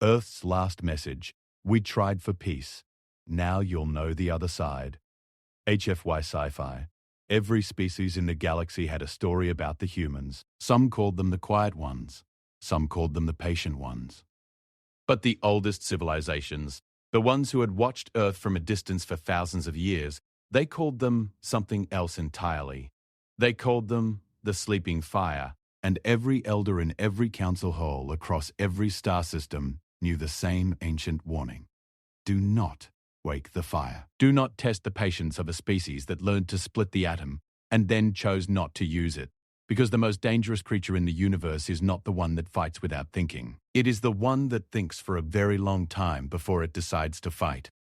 Earth's last message. We tried for peace. Now you'll know the other side. HFY Sci-Fi. Every species in the galaxy had a story about the humans. Some called them the quiet ones. Some called them the patient ones. But the oldest civilizations, the ones who had watched Earth from a distance for thousands of years, they called them something else entirely. They called them the sleeping fire, and every elder in every council hall across every star system knew the same ancient warning. Do not wake the fire. Do not test the patience of a species that learned to split the atom and then chose not to use it, because the most dangerous creature in the universe is not the one that fights without thinking. It is the one that thinks for a very long time before it decides to fight.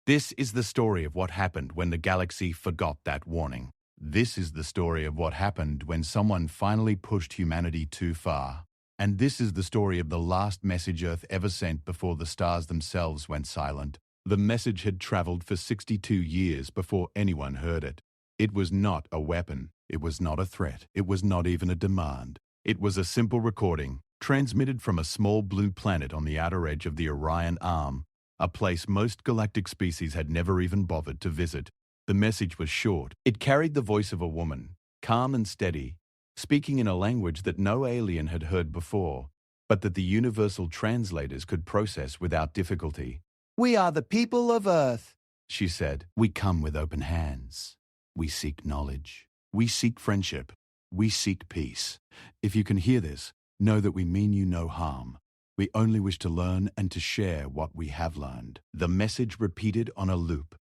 This is the story of what happened when the galaxy forgot that warning. This is the story of what happened when someone finally pushed humanity too far. And this is the story of the last message Earth ever sent before the stars themselves went silent. The message had traveled for 62 years before anyone heard it. It was not a weapon. It was not a threat. It was not even a demand. It was a simple recording, transmitted from a small blue planet on the outer edge of the Orion Arm, a place most galactic species had never even bothered to visit. The message was short. It carried the voice of a woman, calm and steady, speaking in a language that no alien had heard before, but that the universal translators could process without difficulty. "We are the people of Earth," she said. "We come with open hands. We seek knowledge. We seek friendship. We seek peace. If you can hear this, know that we mean you no harm. We only wish to learn and to share what we have learned." The message repeated on a loop.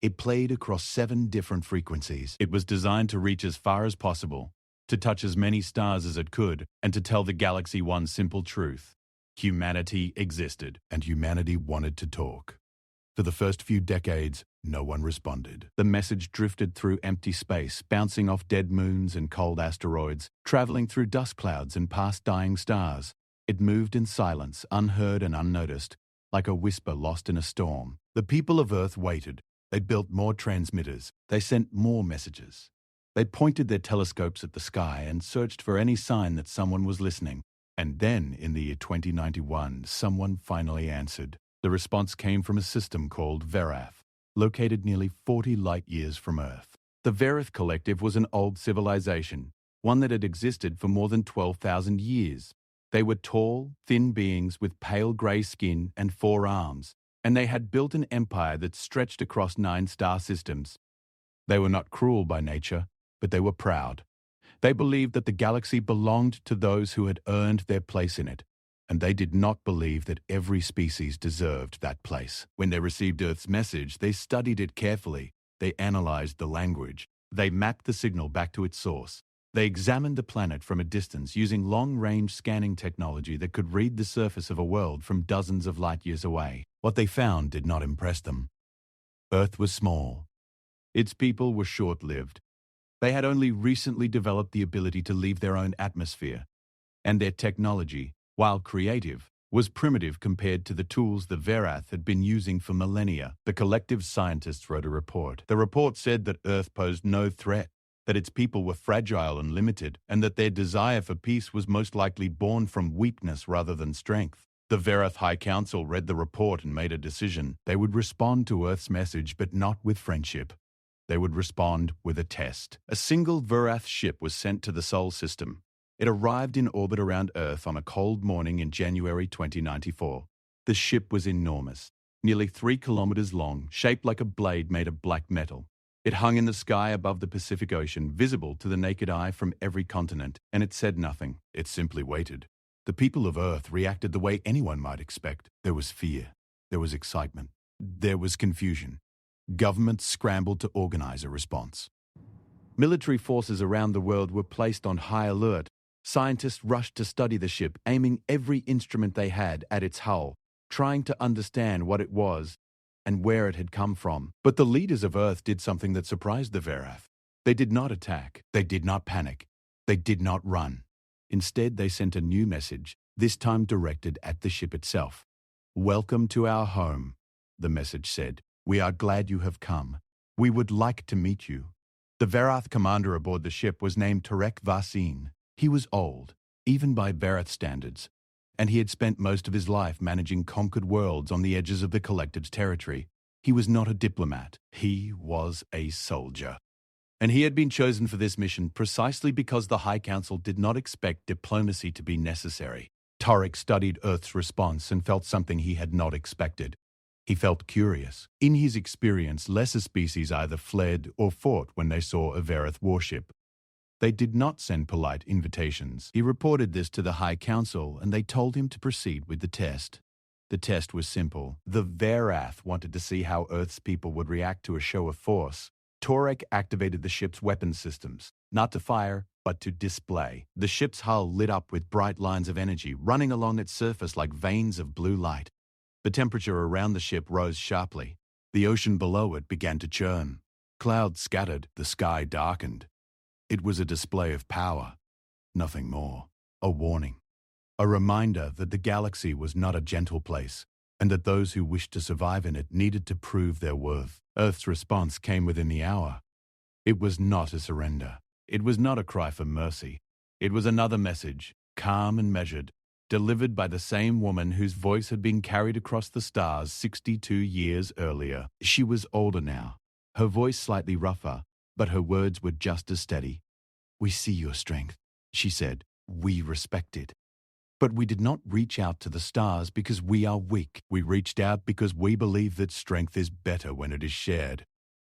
It played across 7 different frequencies. It was designed to reach as far as possible, to touch as many stars as it could, and to tell the galaxy one simple truth. Humanity existed, and humanity wanted to talk. For the first few decades, no one responded. The message drifted through empty space, bouncing off dead moons and cold asteroids, traveling through dust clouds and past dying stars. It moved in silence, unheard and unnoticed, like a whisper lost in a storm. The people of Earth waited. They built more transmitters. They sent more messages. They pointed their telescopes at the sky and searched for any sign that someone was listening. And then, in the year 2091, someone finally answered. The response came from a system called Verath, located nearly 40 light-years from Earth. The Verath Collective was an old civilization, one that had existed for more than 12,000 years. They were tall, thin beings with pale grey skin and 4 arms, and they had built an empire that stretched across 9 star systems. They were not cruel by nature, but they were proud. They believed that the galaxy belonged to those who had earned their place in it, and they did not believe that every species deserved that place. When they received Earth's message, they studied it carefully. They analyzed the language. They mapped the signal back to its source. They examined the planet from a distance using long-range scanning technology that could read the surface of a world from dozens of light-years away. What they found did not impress them. Earth was small. Its people were short-lived. They had only recently developed the ability to leave their own atmosphere, and their technology, while creative, was primitive compared to the tools the Verath had been using for millennia. The collective scientists wrote a report. The report said that Earth posed no threat, that its people were fragile and limited, and that their desire for peace was most likely born from weakness rather than strength. The Verath High Council read the report and made a decision. They would respond to Earth's message, but not with friendship. They would respond with a test. A single Verath ship was sent to the Sol system. It arrived in orbit around Earth on a cold morning in January 2094. The ship was enormous, nearly 3 kilometers long, shaped like a blade made of black metal. It hung in the sky above the Pacific Ocean, visible to the naked eye from every continent, and it said nothing. It simply waited. The people of Earth reacted the way anyone might expect. There was fear. There was excitement. There was confusion. Governments scrambled to organize a response. Military forces around the world were placed on high alert. Scientists rushed to study the ship, aiming every instrument they had at its hull, trying to understand what it was and where it had come from. But the leaders of Earth did something that surprised the Verath. They did not attack. They did not panic. They did not run. Instead, they sent a new message, this time directed at the ship itself. "Welcome to our home," the message said. "We are glad you have come. We would like to meet you." The Verath commander aboard the ship was named Tarek Vasin. He was old, even by Verath standards, and he had spent most of his life managing conquered worlds on the edges of the collective's territory. He was not a diplomat. He was a soldier. And he had been chosen for this mission precisely because the High Council did not expect diplomacy to be necessary. Torek studied Earth's response and felt something he had not expected. He felt curious. In his experience, lesser species either fled or fought when they saw a Verith warship. They did not send polite invitations. He reported this to the High Council, and they told him to proceed with the test. The test was simple. The Verath wanted to see how Earth's people would react to a show of force. Torek activated the ship's weapon systems, not to fire, but to display. The ship's hull lit up with bright lines of energy running along its surface like veins of blue light. The temperature around the ship rose sharply. The ocean below it began to churn. Clouds scattered, the sky darkened. It was a display of power, nothing more. A warning. A reminder that the galaxy was not a gentle place, and that those who wished to survive in it needed to prove their worth. Earth's response came within the hour. It was not a surrender. It was not a cry for mercy. It was another message, calm and measured, delivered by the same woman whose voice had been carried across the stars 62 years earlier. She was older now, her voice slightly rougher, but her words were just as steady. "We see your strength," she said. "We respect it. But we did not reach out to the stars because we are weak. We reached out because we believe that strength is better when it is shared.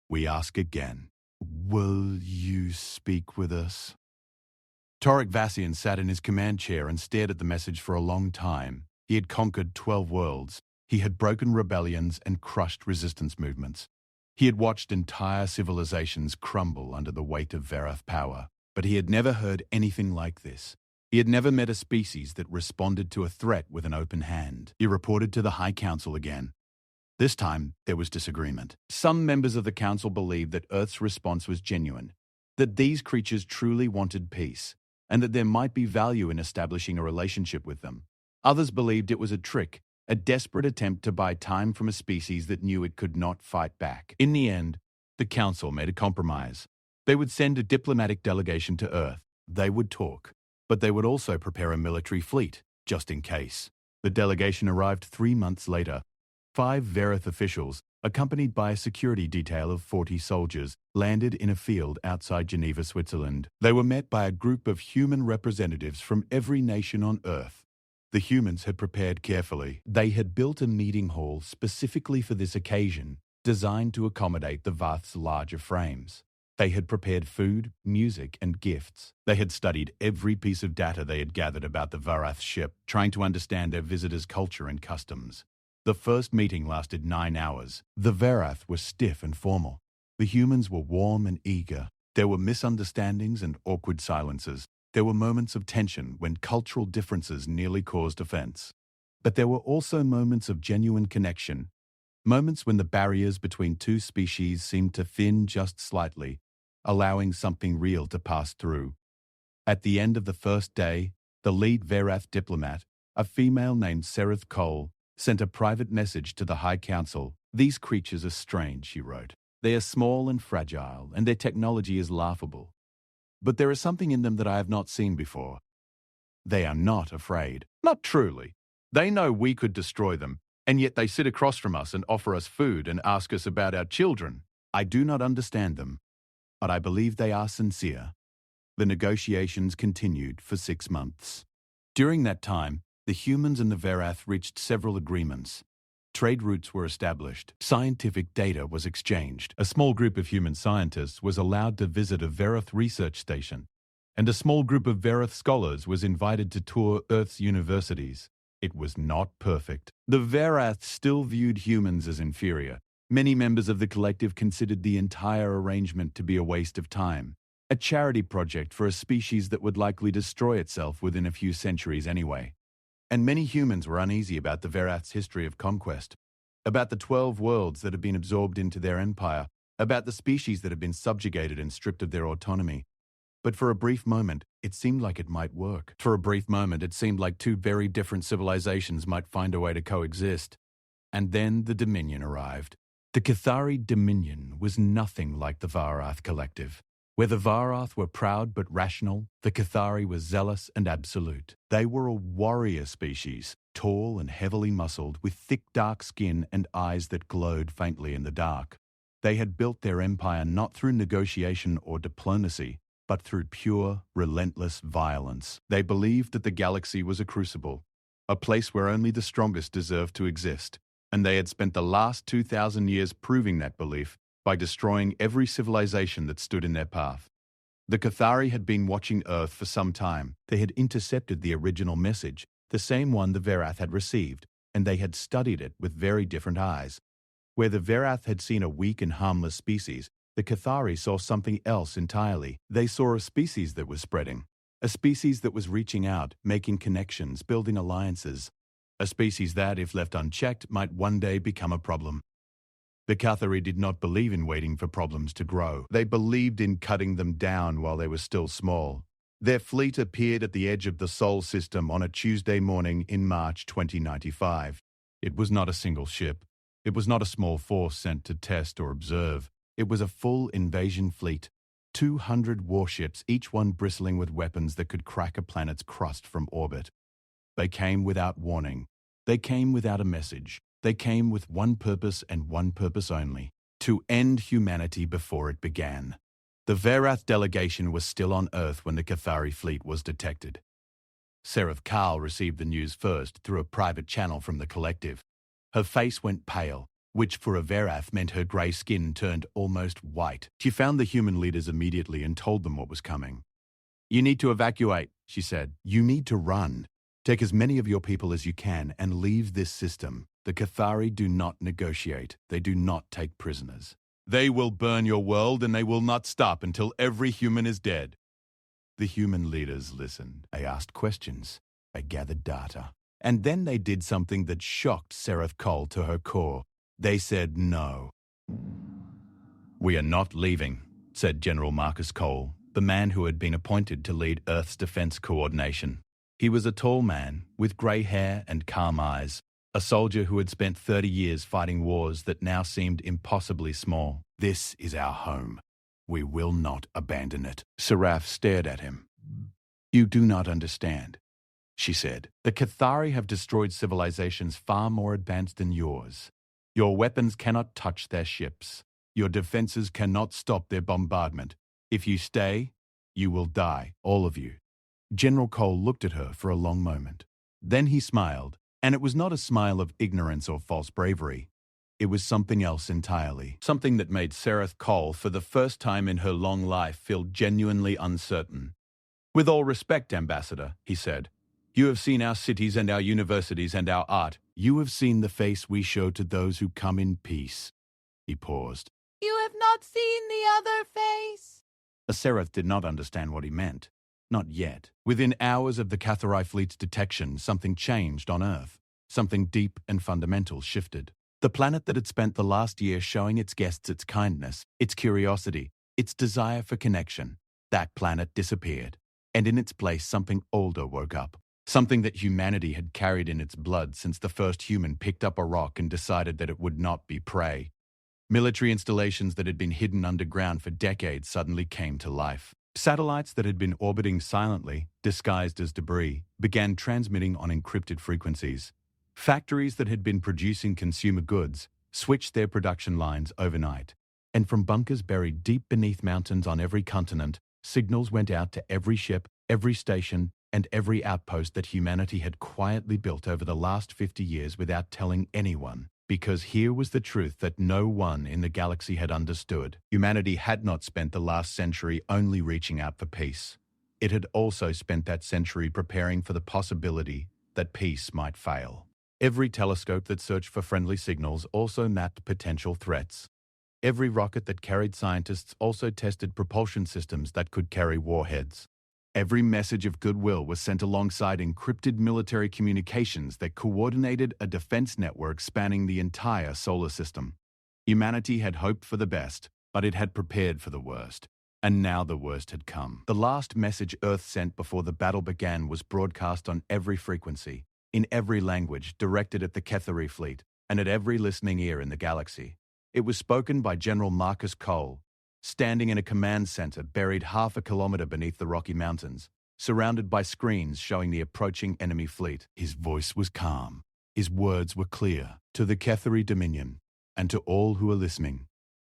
We ask again, will you speak with us?" Torek Vassian sat in his command chair and stared at the message for a long time. He had conquered 12 worlds. He had broken rebellions and crushed resistance movements. He had watched entire civilizations crumble under the weight of Verath power. But he had never heard anything like this. He had never met a species that responded to a threat with an open hand. He reported to the High Council again. This time, there was disagreement. Some members of the Council believed that Earth's response was genuine, that these creatures truly wanted peace, and that there might be value in establishing a relationship with them. Others believed it was a trick, a desperate attempt to buy time from a species that knew it could not fight back. In the end, the Council made a compromise. They would send a diplomatic delegation to Earth. They would talk, but they would also prepare a military fleet, just in case. The delegation arrived 3 months later. 5 Verith officials, accompanied by a security detail of 40 soldiers, landed in a field outside Geneva, Switzerland. They were met by a group of human representatives from every nation on Earth. The humans had prepared carefully. They had built a meeting hall specifically for this occasion, designed to accommodate the Vath's larger frames. They had prepared food, music, and gifts. They had studied every piece of data they had gathered about the Varath ship, trying to understand their visitors' culture and customs. The first meeting lasted 9 hours. The Varath were stiff and formal. The humans were warm and eager. There were misunderstandings and awkward silences. There were moments of tension when cultural differences nearly caused offense. But there were also moments of genuine connection. Moments when the barriers between two species seemed to thin just slightly, allowing something real to pass through. At the end of the first day, the lead Verath diplomat, a female named Sereth Cole, sent a private message to the High Council. "These creatures are strange," she wrote. "They are small and fragile, and their technology is laughable. But there is something in them that I have not seen before. They are not afraid. Not truly. They know we could destroy them, and yet they sit across from us and offer us food and ask us about our children. I do not understand them, but I believe they are sincere." The negotiations continued for 6 months. During that time, the humans and the Verath reached several agreements. Trade routes were established. Scientific data was exchanged. A small group of human scientists was allowed to visit a Verath research station, and a small group of Verath scholars was invited to tour Earth's universities. It was not perfect. The Verath still viewed humans as inferior. Many members of the collective considered the entire arrangement to be a waste of time, a charity project for a species that would likely destroy itself within a few centuries anyway. And many humans were uneasy about the Verath's history of conquest, about the 12 worlds that had been absorbed into their empire, about the species that had been subjugated and stripped of their autonomy. But for a brief moment, it seemed like it might work. For a brief moment, it seemed like two very different civilizations might find a way to coexist. And then the Dominion arrived. The Cathari Dominion was nothing like the Varath Collective. Where the Varath were proud but rational, the Cathari were zealous and absolute. They were a warrior species, tall and heavily muscled, with thick dark skin and eyes that glowed faintly in the dark. They had built their empire not through negotiation or diplomacy, but through pure, relentless violence. They believed that the galaxy was a crucible, a place where only the strongest deserved to exist, and they had spent the last 2,000 years proving that belief by destroying every civilization that stood in their path. The Cathari had been watching Earth for some time. They had intercepted the original message, the same one the Verath had received, and they had studied it with very different eyes. Where the Verath had seen a weak and harmless species, the Cathari saw something else entirely. They saw a species that was spreading, a species that was reaching out, making connections, building alliances, a species that, if left unchecked, might one day become a problem. The Cathari did not believe in waiting for problems to grow. They believed in cutting them down while they were still small. Their fleet appeared at the edge of the Sol system on a Tuesday morning in March 2095. It was not a single ship. It was not a small force sent to test or observe. It was a full invasion fleet. 200 warships, each one bristling with weapons that could crack a planet's crust from orbit. They came without warning. They came without a message. They came with one purpose and one purpose only: to end humanity before it began. The Verath delegation was still on Earth when the Cathari fleet was detected. Seraph Karl received the news first through a private channel from the collective. Her face went pale, which for a Verath meant her grey skin turned almost white. She found the human leaders immediately and told them what was coming. "You need to evacuate," she said. "You need to run. Take as many of your people as you can and leave this system. The Cathari do not negotiate. They do not take prisoners. They will burn your world, and they will not stop until every human is dead." The human leaders listened. They asked questions. They gathered data. And then they did something that shocked Seraph Karl to her core. They said no. "We are not leaving," said General Marcus Cole, the man who had been appointed to lead Earth's defense coordination. He was a tall man with grey hair and calm eyes, a soldier who had spent 30 years fighting wars that now seemed impossibly small. "This is our home. We will not abandon it." Seraph stared at him. "You do not understand," she said. "The Cathari have destroyed civilizations far more advanced than yours. Your weapons cannot touch their ships. Your defenses cannot stop their bombardment. If you stay, you will die, all of you." General Cole looked at her for a long moment. Then he smiled, and it was not a smile of ignorance or false bravery. It was something else entirely, something that made Seraph Cole, for the first time in her long life, feel genuinely uncertain. "With all respect, Ambassador," he said, "you have seen our cities and our universities and our art. You have seen the face we show to those who come in peace." He paused. "You have not seen the other face?" Seraph did not understand what he meant. Not yet. Within hours of the Cathari fleet's detection, something changed on Earth. Something deep and fundamental shifted. The planet that had spent the last year showing its guests its kindness, its curiosity, its desire for connection, that planet disappeared. And in its place, something older woke up. Something that humanity had carried in its blood since the first human picked up a rock and decided that it would not be prey. Military installations that had been hidden underground for decades suddenly came to life. Satellites that had been orbiting silently, disguised as debris, began transmitting on encrypted frequencies. Factories that had been producing consumer goods switched their production lines overnight. And from bunkers buried deep beneath mountains on every continent, signals went out to every ship, every station, and every outpost that humanity had quietly built over the last 50 years without telling anyone. Because here was the truth that no one in the galaxy had understood. Humanity had not spent the last century only reaching out for peace. It had also spent that century preparing for the possibility that peace might fail. Every telescope that searched for friendly signals also mapped potential threats. Every rocket that carried scientists also tested propulsion systems that could carry warheads. Every message of goodwill was sent alongside encrypted military communications that coordinated a defense network spanning the entire solar system. Humanity had hoped for the best, but it had prepared for the worst. And now the worst had come. The last message Earth sent before the battle began was broadcast on every frequency, in every language, directed at the Cathari fleet, and at every listening ear in the galaxy. It was spoken by General Marcus Cole, standing in a command center buried half a kilometer beneath the Rocky Mountains, surrounded by screens showing the approaching enemy fleet. His voice was calm. His words were clear. To the Kethari Dominion, and to all who are listening,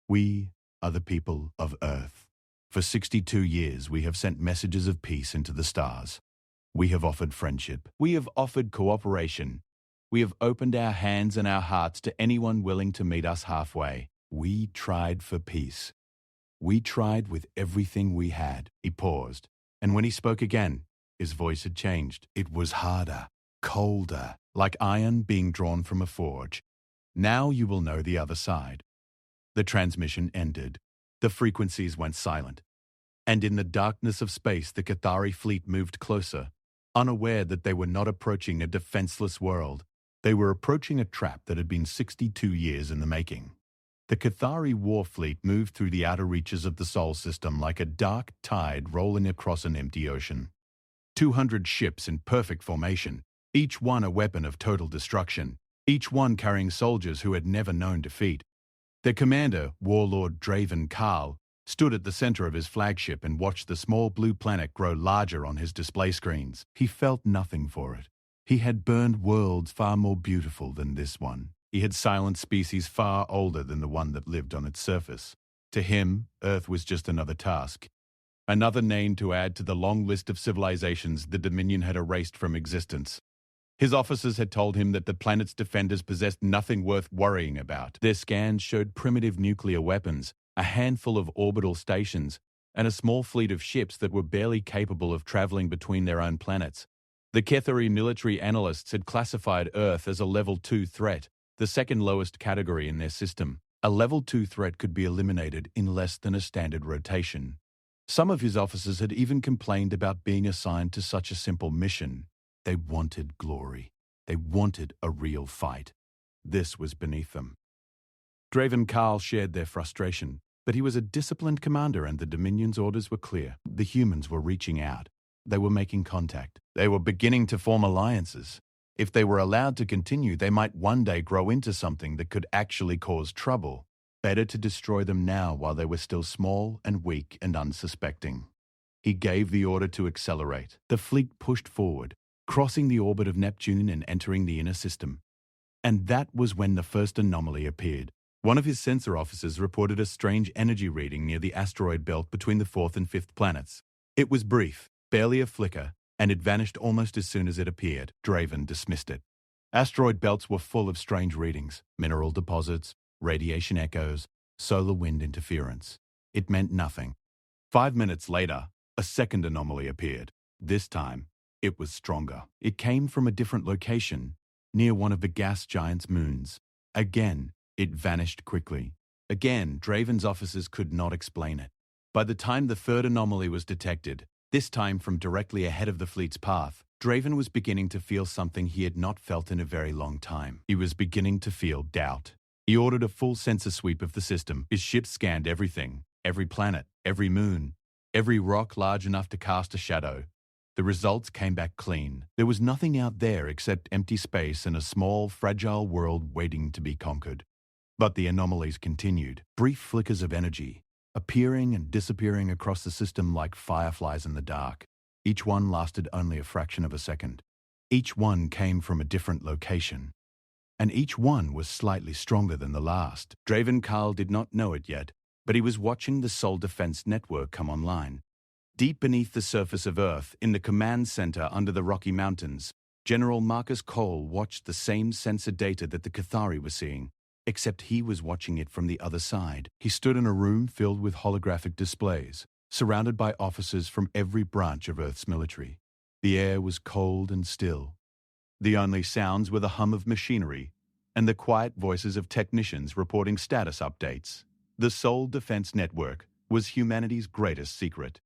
we are the people of Earth. For 62 years, we have sent messages of peace into the stars. We have offered friendship. We have offered cooperation. We have opened our hands and our hearts to anyone willing to meet us halfway. We tried for peace. We tried with everything we had. He paused, and when he spoke again, his voice had changed. It was harder, colder, like iron being drawn from a forge. Now you will know the other side. The transmission ended. The frequencies went silent. And in the darkness of space, the Cathari fleet moved closer, unaware that they were not approaching a defenseless world. They were approaching a trap that had been 62 years in the making. The Cathari war fleet moved through the outer reaches of the Sol system like a dark tide rolling across an empty ocean. 200 ships in perfect formation, each one a weapon of total destruction, each one carrying soldiers who had never known defeat. Their commander, Warlord Draven Karl, stood at the center of his flagship and watched the small blue planet grow larger on his display screens. He felt nothing for it. He had burned worlds far more beautiful than this one. He had silenced species far older than the one that lived on its surface. To him, Earth was just another task. Another name to add to the long list of civilizations the Dominion had erased from existence. His officers had told him that the planet's defenders possessed nothing worth worrying about. Their scans showed primitive nuclear weapons, a handful of orbital stations, and a small fleet of ships that were barely capable of traveling between their own planets. The Kethari military analysts had classified Earth as a Level 2 threat, the second lowest category in their system. A Level 2 threat could be eliminated in less than a standard rotation. Some of his officers had even complained about being assigned to such a simple mission. They wanted glory. They wanted a real fight. This was beneath them. Draven Karl shared their frustration, but he was a disciplined commander and the Dominion's orders were clear. The humans were reaching out. They were making contact. They were beginning to form alliances. If they were allowed to continue, they might one day grow into something that could actually cause trouble. Better to destroy them now while they were still small and weak and unsuspecting. He gave the order to accelerate. The fleet pushed forward, crossing the orbit of Neptune and entering the inner system. And that was when the first anomaly appeared. One of his sensor officers reported a strange energy reading near the asteroid belt between the fourth and fifth planets. It was brief, barely a flicker, and it vanished almost as soon as it appeared. Draven dismissed it. Asteroid belts were full of strange readings, mineral deposits, radiation echoes, solar wind interference. It meant nothing. 5 minutes later, a second anomaly appeared. This time, it was stronger. It came from a different location, near one of the gas giant's moons. Again, it vanished quickly. Again, Draven's officers could not explain it. By the time the third anomaly was detected, this time from directly ahead of the fleet's path, Draven was beginning to feel something he had not felt in a very long time. He was beginning to feel doubt. He ordered a full sensor sweep of the system. His ships scanned everything, every planet, every moon, every rock large enough to cast a shadow. The results came back clean. There was nothing out there except empty space and a small, fragile world waiting to be conquered. But the anomalies continued. Brief flickers of energy, appearing and disappearing across the system like fireflies in the dark. Each one lasted only a fraction of a second. Each one came from a different location. And each one was slightly stronger than the last. Draven Karl did not know it yet, but he was watching the Sol Defense Network come online. Deep beneath the surface of Earth, in the command center under the Rocky Mountains, General Marcus Cole watched the same sensor data that the Cathari were seeing, except he was watching it from the other side. He stood in a room filled with holographic displays, surrounded by officers from every branch of Earth's military. The air was cold and still. The only sounds were the hum of machinery and the quiet voices of technicians reporting status updates. The Sol Defense Network was humanity's greatest secret.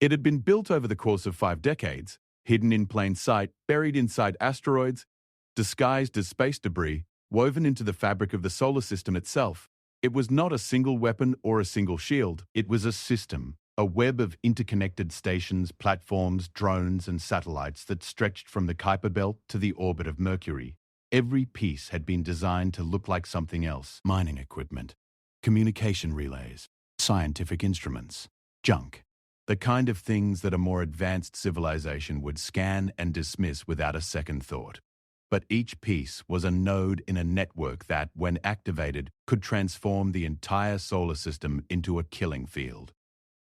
It had been built over the course of 5 decades, hidden in plain sight, buried inside asteroids, disguised as space debris, woven into the fabric of the solar system itself. It was not a single weapon or a single shield. It was a system, a web of interconnected stations, platforms, drones, and satellites that stretched from the Kuiper Belt to the orbit of Mercury. Every piece had been designed to look like something else. Mining equipment, communication relays, scientific instruments. Junk. The kind of things that a more advanced civilization would scan and dismiss without a second thought. But each piece was a node in a network that, when activated, could transform the entire solar system into a killing field.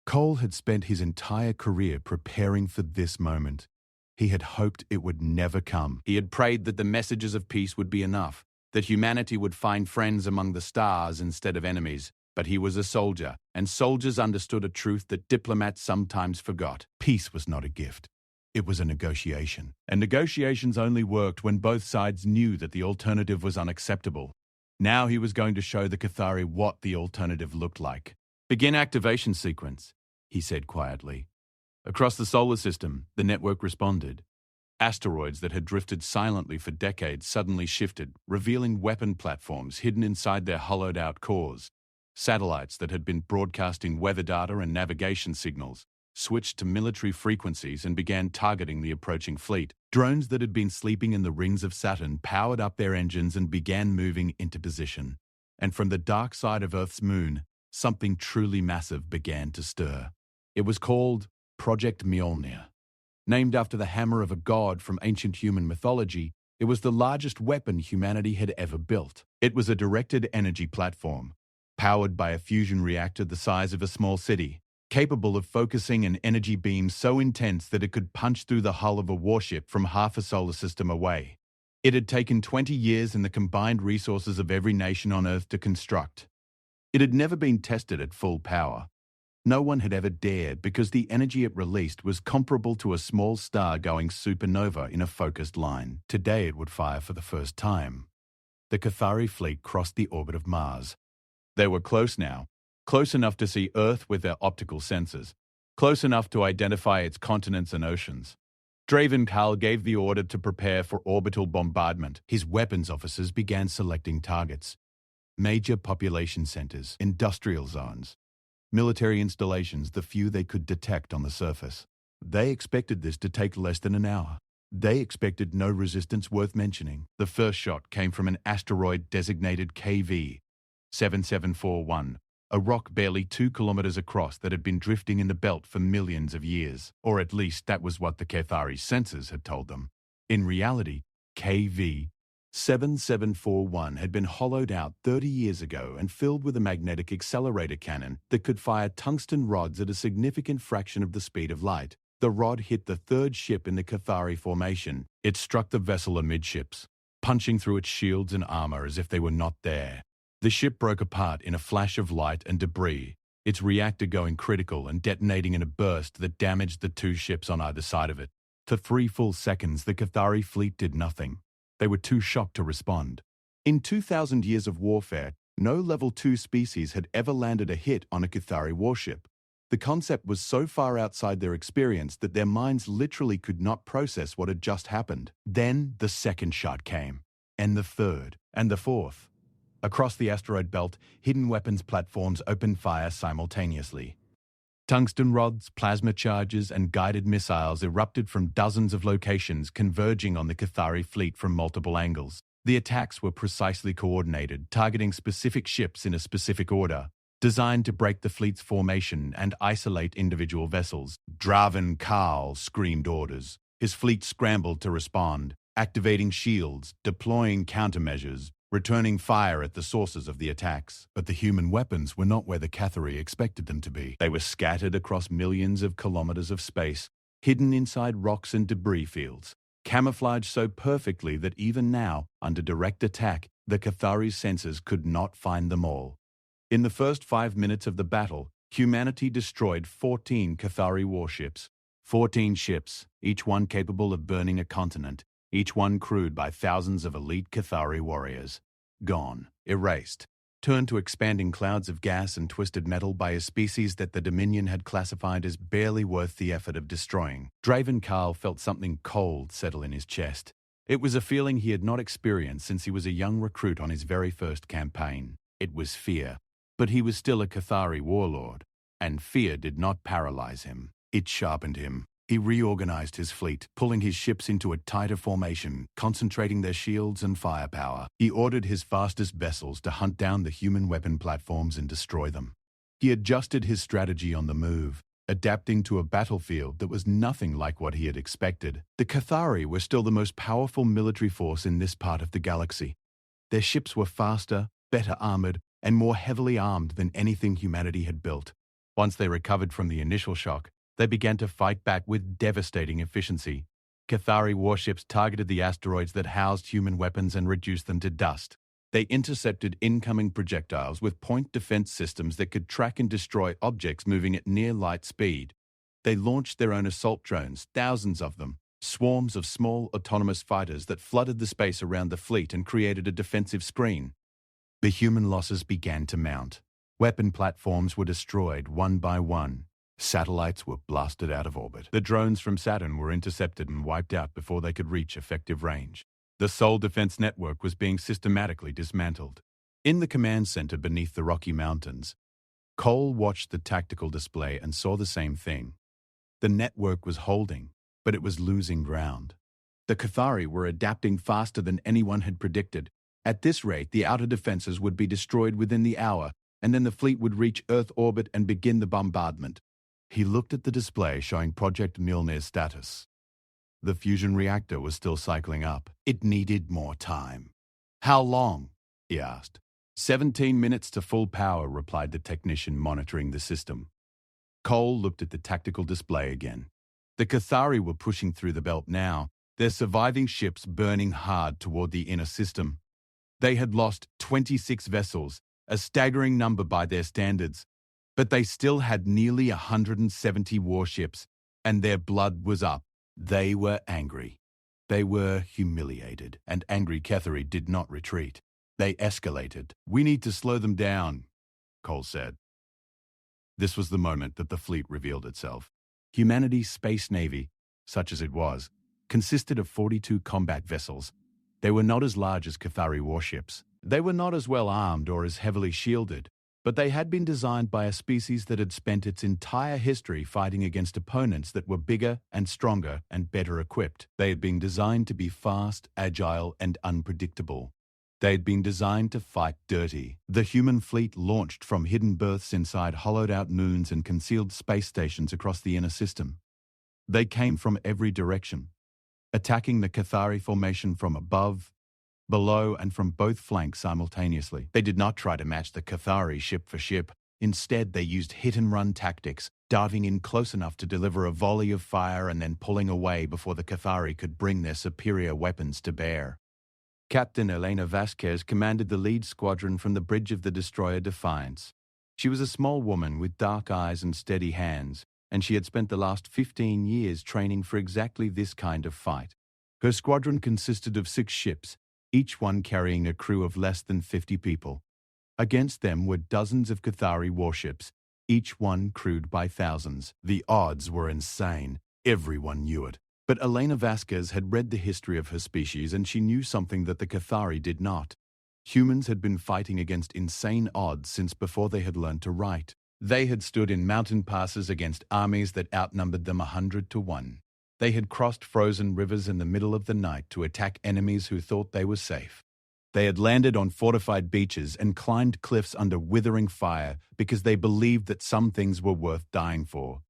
Cole had spent his entire career preparing for this moment. He had hoped it would never come. He had prayed that the messages of peace would be enough, that humanity would find friends among the stars instead of enemies. But he was a soldier, and soldiers understood a truth that diplomats sometimes forgot. Peace was not a gift. It was a negotiation. And negotiations only worked when both sides knew that the alternative was unacceptable. Now he was going to show the Cathari what the alternative looked like. "Begin activation sequence," he said quietly. Across the solar system, the network responded. Asteroids that had drifted silently for decades suddenly shifted, revealing weapon platforms hidden inside their hollowed-out cores. Satellites that had been broadcasting weather data and navigation signals switched to military frequencies and began targeting the approaching fleet. Drones that had been sleeping in the rings of Saturn powered up their engines and began moving into position. And from the dark side of Earth's moon, something truly massive began to stir. It was called Project Mjolnir. Named after the hammer of a god from ancient human mythology, it was the largest weapon humanity had ever built. It was a directed energy platform, powered by a fusion reactor the size of a small city, capable of focusing an energy beam so intense that it could punch through the hull of a warship from half a solar system away. It had taken 20 years and the combined resources of every nation on Earth to construct. It had never been tested at full power. No one had ever dared because the energy it released was comparable to a small star going supernova in a focused line. Today it would fire for the first time. The Cathari fleet crossed the orbit of Mars. They were close now, close enough to see Earth with their optical sensors, close enough to identify its continents and oceans. Draven Karl gave the order to prepare for orbital bombardment. His weapons officers began selecting targets. Major population centers, industrial zones, military installations, the few they could detect on the surface. They expected this to take less than an hour. They expected no resistance worth mentioning. The first shot came from an asteroid designated KV 7741, a rock barely 2 kilometers across that had been drifting in the belt for millions of years. Or at least that was what the Cathari's sensors had told them. In reality, KV 7741 had been hollowed out 30 years ago and filled with a magnetic accelerator cannon that could fire tungsten rods at a significant fraction of the speed of light. The rod hit the third ship in the Cathari formation. It struck the vessel amidships, punching through its shields and armor as if they were not there. The ship broke apart in a flash of light and debris, its reactor going critical and detonating in a burst that damaged the two ships on either side of it. For 3 full seconds, the Cathari fleet did nothing. They were too shocked to respond. In 2,000 years of warfare, no Level 2 species had ever landed a hit on a Cathari warship. The concept was so far outside their experience that their minds literally could not process what had just happened. Then the second shot came, and the third, and the fourth. Across the asteroid belt, hidden weapons platforms opened fire simultaneously. Tungsten rods, plasma charges, and guided missiles erupted from dozens of locations, converging on the Cathari fleet from multiple angles. The attacks were precisely coordinated, targeting specific ships in a specific order, designed to break the fleet's formation and isolate individual vessels. Draven Karl screamed orders. His fleet scrambled to respond, activating shields, deploying countermeasures, returning fire at the sources of the attacks. But the human weapons were not where the Cathari expected them to be. They were scattered across millions of kilometers of space, hidden inside rocks and debris fields, camouflaged so perfectly that even now, under direct attack, the Cathari's sensors could not find them all. In the first 5 minutes of the battle, humanity destroyed 14 Cathari warships. 14 ships, each one capable of burning a continent, each one crewed by thousands of elite Cathari warriors. Gone, erased, turned to expanding clouds of gas and twisted metal by a species that the Dominion had classified as barely worth the effort of destroying. Draven Karl felt something cold settle in his chest. It was a feeling he had not experienced since he was a young recruit on his very first campaign. It was fear. But he was still a Cathari warlord, and fear did not paralyze him. It sharpened him. He reorganized his fleet, pulling his ships into a tighter formation, concentrating their shields and firepower. He ordered his fastest vessels to hunt down the human weapon platforms and destroy them. He adjusted his strategy on the move, adapting to a battlefield that was nothing like what he had expected. The Cathari were still the most powerful military force in this part of the galaxy. Their ships were faster, better armored, and more heavily armed than anything humanity had built. Once they recovered from the initial shock, they began to fight back with devastating efficiency. Cathari warships targeted the asteroids that housed human weapons and reduced them to dust. They intercepted incoming projectiles with point defense systems that could track and destroy objects moving at near light speed. They launched their own assault drones, thousands of them, swarms of small autonomous fighters that flooded the space around the fleet and created a defensive screen. The human losses began to mount. Weapon platforms were destroyed one by one. Satellites were blasted out of orbit. The drones from Saturn were intercepted and wiped out before they could reach effective range. The Sol defense network was being systematically dismantled. In the command center beneath the Rocky Mountains, Cole watched the tactical display and saw the same thing. The network was holding, but it was losing ground. The Cathari were adapting faster than anyone had predicted. At this rate, the outer defenses would be destroyed within the hour, and then the fleet would reach Earth orbit and begin the bombardment. He looked at the display showing Project Mjolnir's status. The fusion reactor was still cycling up. It needed more time. "How long?" he asked. 17 minutes to full power," replied the technician monitoring the system. Cole looked at the tactical display again. The Cathari were pushing through the belt now, their surviving ships burning hard toward the inner system. They had lost 26 vessels, a staggering number by their standards, but they still had nearly 170 warships, and their blood was up. They were angry. They were humiliated, and angry Cathari did not retreat. They escalated. "We need to slow them down," Cole said. This was the moment that the fleet revealed itself. Humanity's space navy, such as it was, consisted of 42 combat vessels. They were not as large as Cathari warships. They were not as well armed or as heavily shielded, but they had been designed by a species that had spent its entire history fighting against opponents that were bigger and stronger and better equipped. They had been designed to be fast, agile, and unpredictable. They had been designed to fight dirty. The human fleet launched from hidden berths inside hollowed-out moons and concealed space stations across the inner system. They came from every direction, attacking the Cathari formation from above, below, and from both flanks simultaneously. They did not try to match the Cathari ship for ship. Instead, they used hit-and-run tactics, diving in close enough to deliver a volley of fire and then pulling away before the Cathari could bring their superior weapons to bear. Captain Elena Vasquez commanded the lead squadron from the bridge of the destroyer Defiance. She was a small woman with dark eyes and steady hands, and she had spent the last 15 years training for exactly this kind of fight. Her squadron consisted of 6 ships, each one carrying a crew of less than 50 people. Against them were dozens of Cathari warships, each one crewed by thousands. The odds were insane. Everyone knew it. But Elena Vasquez had read the history of her species, and she knew something that the Cathari did not. Humans had been fighting against insane odds since before they had learned to write. They had stood in mountain passes against armies that outnumbered them 100 to 1. They had crossed frozen rivers in the middle of the night to attack enemies who thought they were safe. They had landed on fortified beaches and climbed cliffs under withering fire because they believed that some things were worth dying for.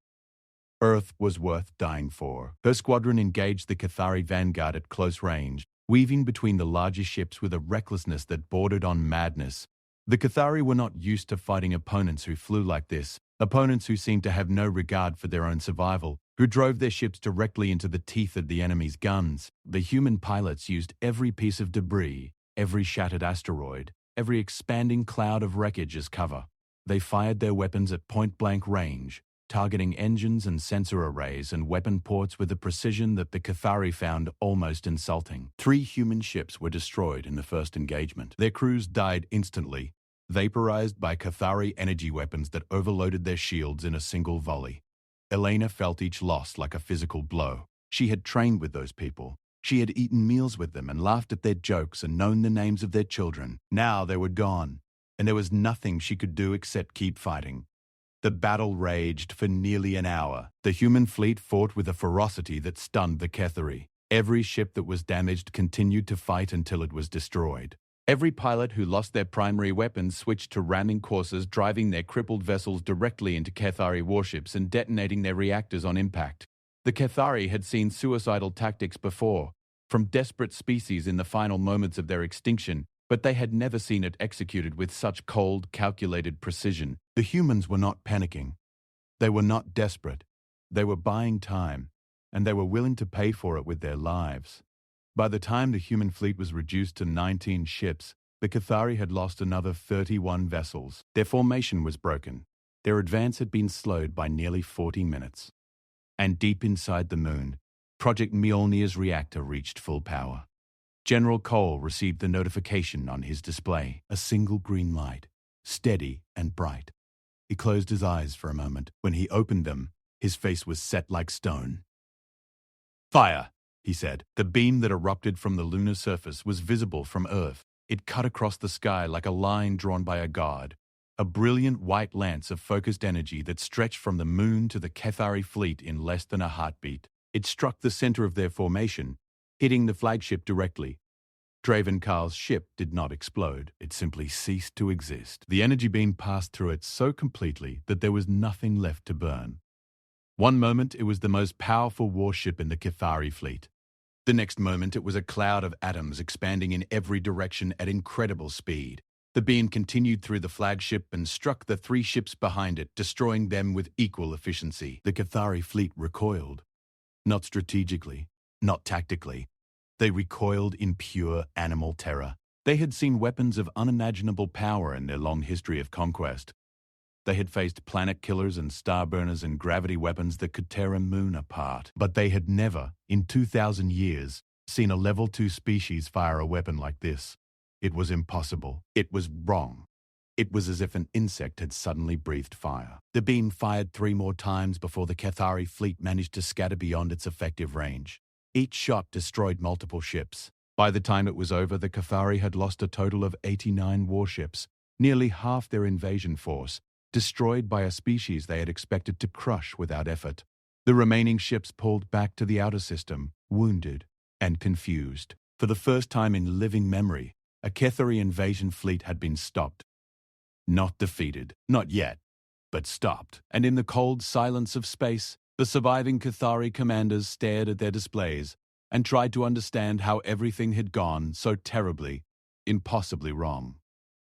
Earth was worth dying for. Her squadron engaged the Cathari vanguard at close range, weaving between the larger ships with a recklessness that bordered on madness. The Cathari were not used to fighting opponents who flew like this, opponents who seemed to have no regard for their own survival, who drove their ships directly into the teeth of the enemy's guns. The human pilots used every piece of debris, every shattered asteroid, every expanding cloud of wreckage as cover. They fired their weapons at point-blank range, targeting engines and sensor arrays and weapon ports with a precision that the Cathari found almost insulting. 3 human ships were destroyed in the first engagement. Their crews died instantly, vaporized by Cathari energy weapons that overloaded their shields in a single volley. Elena felt each loss like a physical blow. She had trained with those people. She had eaten meals with them and laughed at their jokes and known the names of their children. Now they were gone, and there was nothing she could do except keep fighting. The battle raged for nearly an hour. The human fleet fought with a ferocity that stunned the Cathari. Every ship that was damaged continued to fight until it was destroyed. Every pilot who lost their primary weapons switched to ramming courses, driving their crippled vessels directly into Cathari warships and detonating their reactors on impact. The Cathari had seen suicidal tactics before, from desperate species in the final moments of their extinction, but they had never seen it executed with such cold, calculated precision. The humans were not panicking. They were not desperate. They were buying time, and they were willing to pay for it with their lives. By the time the human fleet was reduced to 19 ships, the Cathari had lost another 31 vessels. Their formation was broken. Their advance had been slowed by nearly 40 minutes. And deep inside the moon, Project Mjolnir's reactor reached full power. General Cole received the notification on his display, a single green light, steady and bright. He closed his eyes for a moment. When he opened them, his face was set like stone. "Fire!" he said. The beam that erupted from the lunar surface was visible from Earth. It cut across the sky like a line drawn by a god, a brilliant white lance of focused energy that stretched from the moon to the Cathari fleet in less than a heartbeat. It struck the center of their formation, hitting the flagship directly. Draven Karl's ship did not explode. It simply ceased to exist. The energy beam passed through it so completely that there was nothing left to burn. One moment, it was the most powerful warship in the Cathari fleet. The next moment, it was a cloud of atoms expanding in every direction at incredible speed. The beam continued through the flagship and struck the 3 ships behind it, destroying them with equal efficiency. The Cathari fleet recoiled. Not strategically, not tactically. They recoiled in pure animal terror. They had seen weapons of unimaginable power in their long history of conquest. They had faced planet killers and star burners and gravity weapons that could tear a moon apart. But they had never, in 2,000 years, seen a level 2 species fire a weapon like this. It was impossible. It was wrong. It was as if an insect had suddenly breathed fire. The beam fired 3 more times before the Cathari fleet managed to scatter beyond its effective range. Each shot destroyed multiple ships. By the time it was over, the Cathari had lost a total of 89 warships, nearly half their invasion force, destroyed by a species they had expected to crush without effort. The remaining ships pulled back to the outer system, wounded and confused. For the first time in living memory, a Cathari invasion fleet had been stopped. Not defeated, not yet, but stopped. And in the cold silence of space, the surviving Cathari commanders stared at their displays and tried to understand how everything had gone so terribly, impossibly wrong.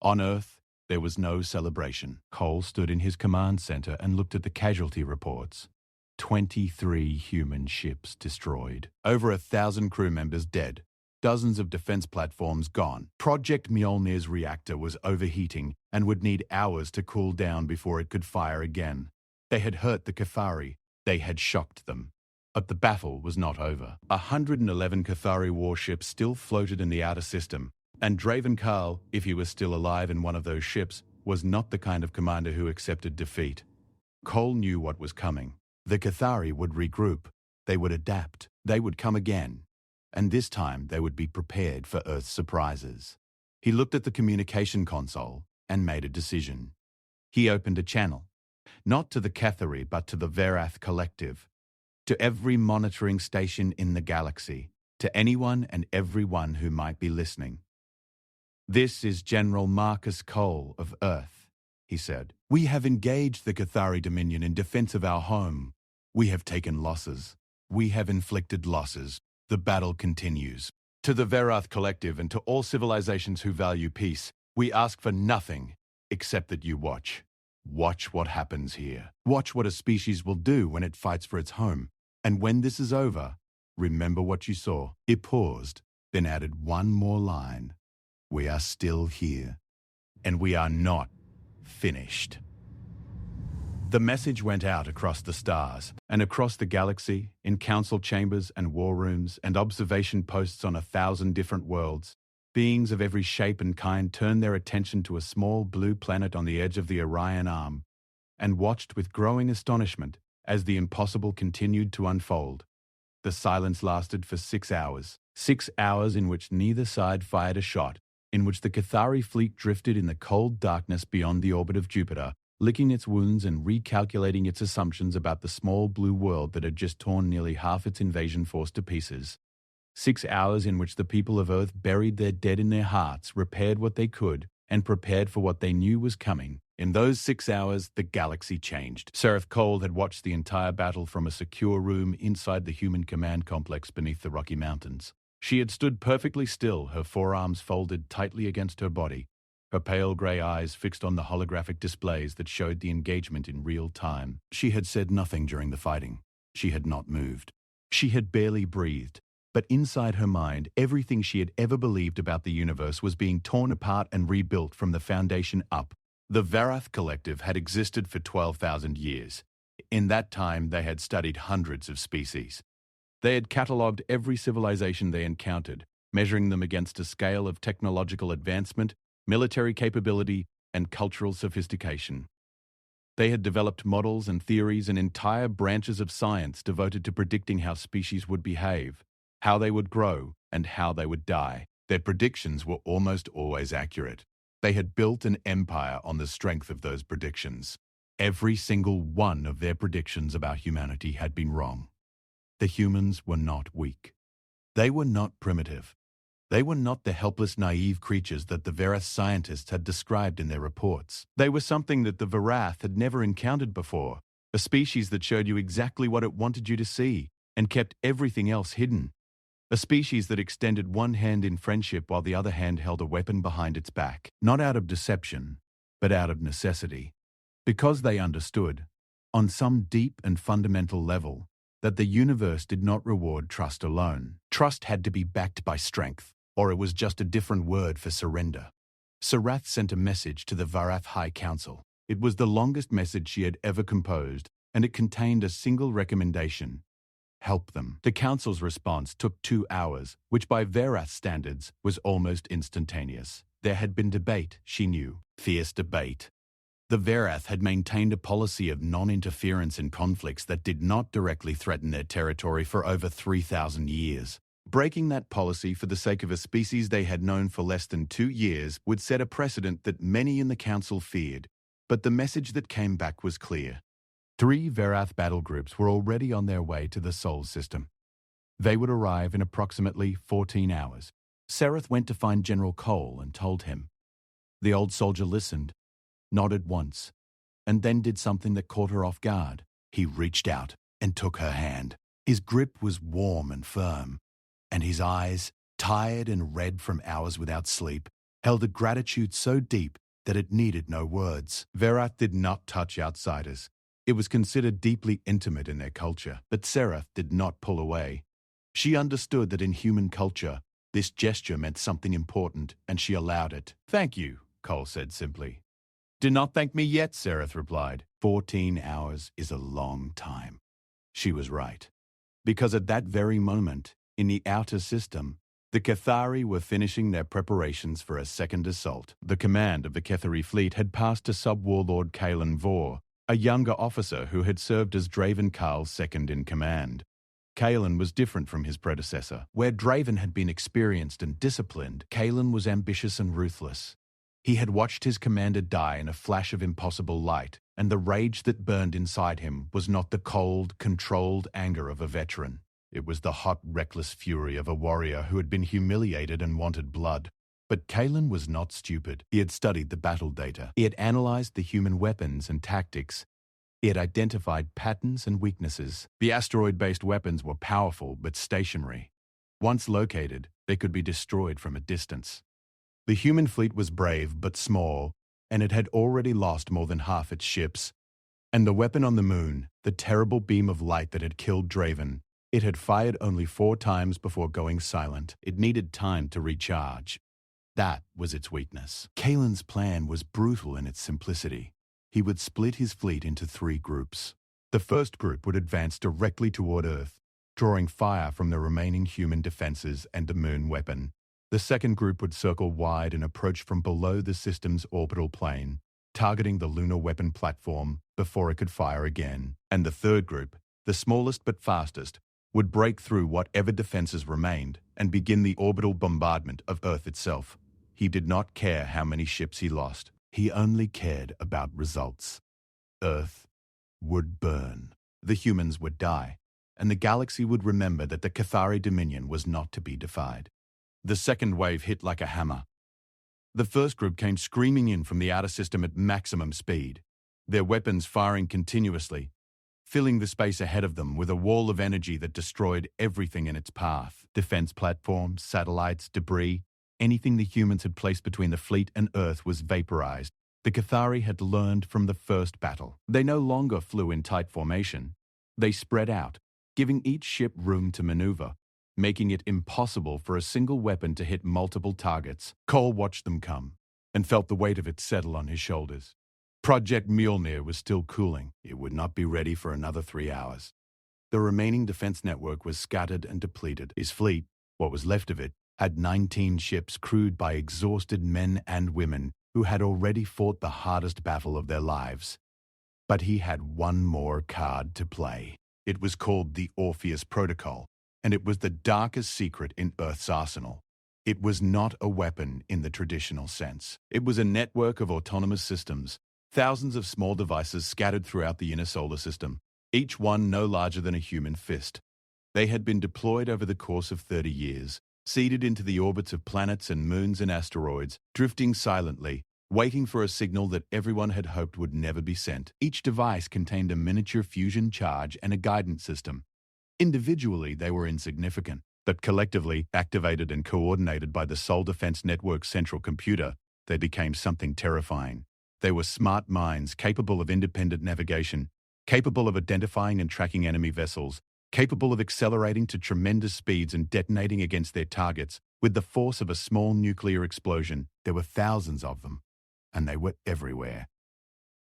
On Earth, there was no celebration. Cole stood in his command center and looked at the casualty reports. 23 human ships destroyed. Over 1,000 crew members dead. Dozens of defense platforms gone. Project Mjolnir's reactor was overheating and would need hours to cool down before it could fire again. They had hurt the Cathari. They had shocked them. But the battle was not over. 111 Cathari warships still floated in the outer system. And Draven Karl, if he was still alive in one of those ships, was not the kind of commander who accepted defeat. Cole knew what was coming. The Cathari would regroup. They would adapt. They would come again. And this time they would be prepared for Earth's surprises. He looked at the communication console and made a decision. He opened a channel, not to the Cathari but to the Verath Collective, to every monitoring station in the galaxy, to anyone and everyone who might be listening. "This is General Marcus Cole of Earth," he said. "We have engaged the Cathari Dominion in defense of our home. We have taken losses. We have inflicted losses. The battle continues. To the Verath Collective and to all civilizations who value peace, we ask for nothing except that you watch. Watch what happens here. Watch what a species will do when it fights for its home. And when this is over, remember what you saw." He paused, then added one more line. "We are still here, and we are not finished." The message went out across the stars and across the galaxy, in council chambers and war rooms and observation posts on 1,000 different worlds. Beings of every shape and kind turned their attention to a small blue planet on the edge of the Orion Arm and watched with growing astonishment as the impossible continued to unfold. The silence lasted for 6 hours. 6 hours in which neither side fired a shot, in which the Cathari fleet drifted in the cold darkness beyond the orbit of Jupiter, licking its wounds and recalculating its assumptions about the small blue world that had just torn nearly half its invasion force to pieces. 6 hours in which the people of Earth buried their dead in their hearts, repaired what they could, and prepared for what they knew was coming. In those 6 hours, the galaxy changed. Seraph Cole had watched the entire battle from a secure room inside the human command complex beneath the Rocky Mountains. She had stood perfectly still, her forearms folded tightly against her body, her pale grey eyes fixed on the holographic displays that showed the engagement in real time. She had said nothing during the fighting. She had not moved. She had barely breathed. But inside her mind, everything she had ever believed about the universe was being torn apart and rebuilt from the foundation up. The Varath Collective had existed for 12,000 years. In that time, they had studied hundreds of species. They had catalogued every civilization they encountered, measuring them against a scale of technological advancement, military capability, and cultural sophistication. They had developed models and theories and entire branches of science devoted to predicting how species would behave, how they would grow, and how they would die. Their predictions were almost always accurate. They had built an empire on the strength of those predictions. Every single one of their predictions about humanity had been wrong. The humans were not weak. They were not primitive. They were not the helpless, naive creatures that the Varath scientists had described in their reports. They were something that the Varath had never encountered before, a species that showed you exactly what it wanted you to see and kept everything else hidden. A species that extended one hand in friendship while the other hand held a weapon behind its back, not out of deception, but out of necessity. Because they understood, on some deep and fundamental level, that the universe did not reward trust alone. Trust had to be backed by strength, or it was just a different word for surrender. Sarath sent a message to the Varath High Council. It was the longest message she had ever composed, and it contained a single recommendation: help them. The council's response took 2 hours, which by Varath standards was almost instantaneous. There had been debate, she knew, fierce debate. The Varath had maintained a policy of non-interference in conflicts that did not directly threaten their territory for over 3,000 years. Breaking that policy for the sake of a species they had known for less than 2 years would set a precedent that many in the council feared, but the message that came back was clear. 3 Varath battle groups were already on their way to the Sol system. They would arrive in approximately 14 hours. Sereth went to find General Cole and told him. The old soldier listened, nodded once, and then did something that caught her off guard. He reached out and took her hand. His grip was warm and firm, and his eyes, tired and red from hours without sleep, held a gratitude so deep that it needed no words. Varath did not touch outsiders. It was considered deeply intimate in their culture, but Sereth did not pull away. She understood that in human culture, this gesture meant something important, and she allowed it. "Thank you," Cole said simply. "Do not thank me yet," Sereth replied. 14 hours is a long time. She was right. Because at that very moment, in the outer system, the Cathari were finishing their preparations for a second assault. The command of the Cathari fleet had passed to Sub-Warlord Kalen Vor, a younger officer who had served as Draven Karl's second in command. Kalen was different from his predecessor. Where Draven had been experienced and disciplined, Kalen was ambitious and ruthless. He had watched his commander die in a flash of impossible light, and the rage that burned inside him was not the cold, controlled anger of a veteran. It was the hot, reckless fury of a warrior who had been humiliated and wanted blood. But Kalen was not stupid. He had studied the battle data. He had analyzed the human weapons and tactics. He had identified patterns and weaknesses. The asteroid-based weapons were powerful but stationary. Once located, they could be destroyed from a distance. The human fleet was brave but small, and it had already lost more than half its ships. And the weapon on the moon, the terrible beam of light that had killed Draven, it had fired only 4 times before going silent. It needed time to recharge. That was its weakness. Kalen's plan was brutal in its simplicity. He would split his fleet into 3 groups. The first group would advance directly toward Earth, drawing fire from the remaining human defenses and the moon weapon. The second group would circle wide and approach from below the system's orbital plane, targeting the lunar weapon platform before it could fire again. And the third group, the smallest but fastest, would break through whatever defenses remained and begin the orbital bombardment of Earth itself. He did not care how many ships he lost. He only cared about results. Earth would burn. The humans would die, and the galaxy would remember that the Cathari dominion was not to be defied. The second wave hit like a hammer. The first group came screaming in from the outer system at maximum speed, their weapons firing continuously, filling the space ahead of them with a wall of energy that destroyed everything in its path. Defense platforms, satellites, debris, anything the humans had placed between the fleet and Earth was vaporized. The Cathari had learned from the first battle. They no longer flew in tight formation. They spread out, giving each ship room to maneuver, making it impossible for a single weapon to hit multiple targets. Cole watched them come and felt the weight of it settle on his shoulders. Project Mjolnir was still cooling. It would not be ready for another 3 hours. The remaining defense network was scattered and depleted. His fleet, what was left of it, had 19 ships crewed by exhausted men and women who had already fought the hardest battle of their lives. But he had one more card to play. It was called the Orpheus Protocol, and it was the darkest secret in Earth's arsenal. It was not a weapon in the traditional sense. It was a network of autonomous systems, thousands of small devices scattered throughout the inner solar system, each one no larger than a human fist. They had been deployed over the course of 30 years, seeded into the orbits of planets and moons and asteroids, drifting silently, waiting for a signal that everyone had hoped would never be sent. Each device contained a miniature fusion charge and a guidance system. Individually, they were insignificant, but collectively, activated and coordinated by the Sol Defense Network's central computer, they became something terrifying. They were smart minds capable of independent navigation, capable of identifying and tracking enemy vessels, capable of accelerating to tremendous speeds and detonating against their targets with the force of a small nuclear explosion. There were thousands of them, and they were everywhere.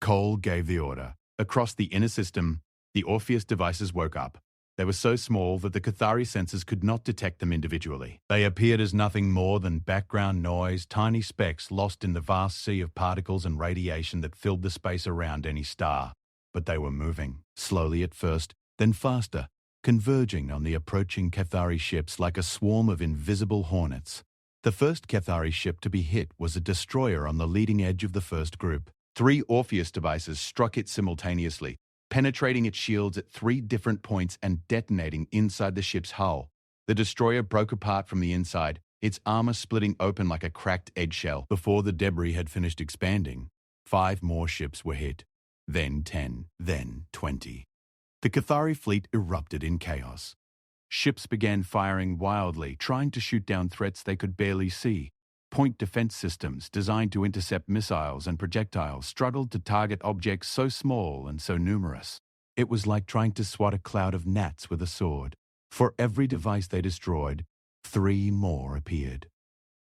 Cole gave the order. Across the inner system, the Orpheus devices woke up. They were so small that the Cathari sensors could not detect them individually. They appeared as nothing more than background noise, tiny specks lost in the vast sea of particles and radiation that filled the space around any star. But they were moving, slowly at first, then faster, converging on the approaching Cathari ships like a swarm of invisible hornets. The first Cathari ship to be hit was a destroyer on the leading edge of the first group. 3 Orpheus devices struck it simultaneously, penetrating its shields at 3 different points and detonating inside the ship's hull. The destroyer broke apart from the inside, its armor splitting open like a cracked eggshell. Before the debris had finished expanding, 5 more ships were hit. Then 10, then 20. The Cathari fleet erupted in chaos. Ships began firing wildly, trying to shoot down threats they could barely see. Point defense systems designed to intercept missiles and projectiles struggled to target objects so small and so numerous. It was like trying to swat a cloud of gnats with a sword. For every device they destroyed, 3 more appeared.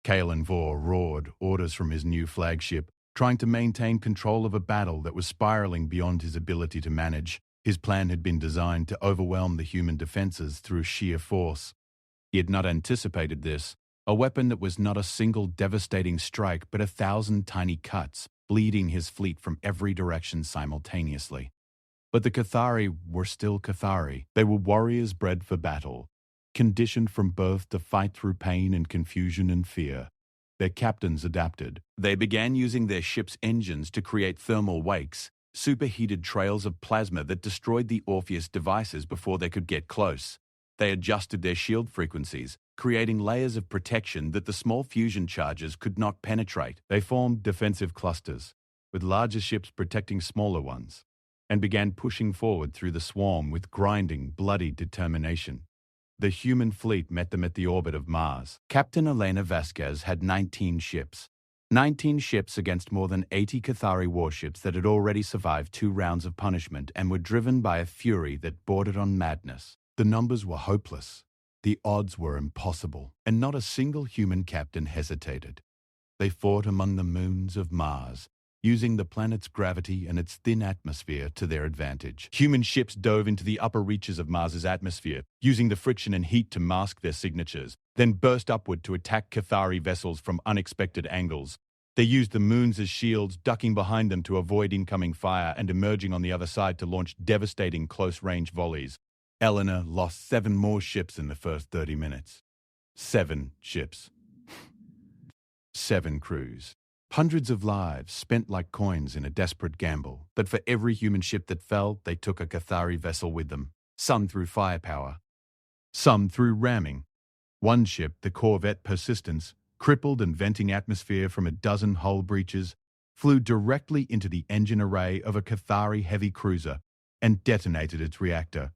Kalen Vor roared orders from his new flagship, trying to maintain control of a battle that was spiraling beyond his ability to manage. His plan had been designed to overwhelm the human defenses through sheer force. He had not anticipated this, a weapon that was not a single devastating strike but 1,000 tiny cuts, bleeding his fleet from every direction simultaneously. But the Cathari were still Cathari. They were warriors bred for battle, conditioned from birth to fight through pain and confusion and fear. Their captains adapted. They began using their ship's engines to create thermal wakes, superheated trails of plasma that destroyed the Orpheus devices before they could get close. They adjusted their shield frequencies, creating layers of protection that the small fusion charges could not penetrate. They formed defensive clusters, with larger ships protecting smaller ones, and began pushing forward through the swarm with grinding, bloody determination. The human fleet met them at the orbit of Mars. Captain Elena Vasquez had 19 ships. 19 ships against more than 80 Cathari warships that had already survived 2 rounds of punishment and were driven by a fury that bordered on madness. The numbers were hopeless. The odds were impossible, and not a single human captain hesitated. They fought among the moons of Mars, using the planet's gravity and its thin atmosphere to their advantage. Human ships dove into the upper reaches of Mars's atmosphere, using the friction and heat to mask their signatures, then burst upward to attack Cathari vessels from unexpected angles. They used the moons as shields, ducking behind them to avoid incoming fire and emerging on the other side to launch devastating close-range volleys. Eleanor lost 7 more ships in the first 30 minutes. 7 ships. 7 crews. Hundreds of lives spent like coins in a desperate gamble, but for every human ship that fell, they took a Cathari vessel with them. some through firepower, some through ramming. One ship, the corvette Persistence, crippled and venting atmosphere from a dozen hull breaches, flew directly into the engine array of a Cathari heavy cruiser and detonated its reactor.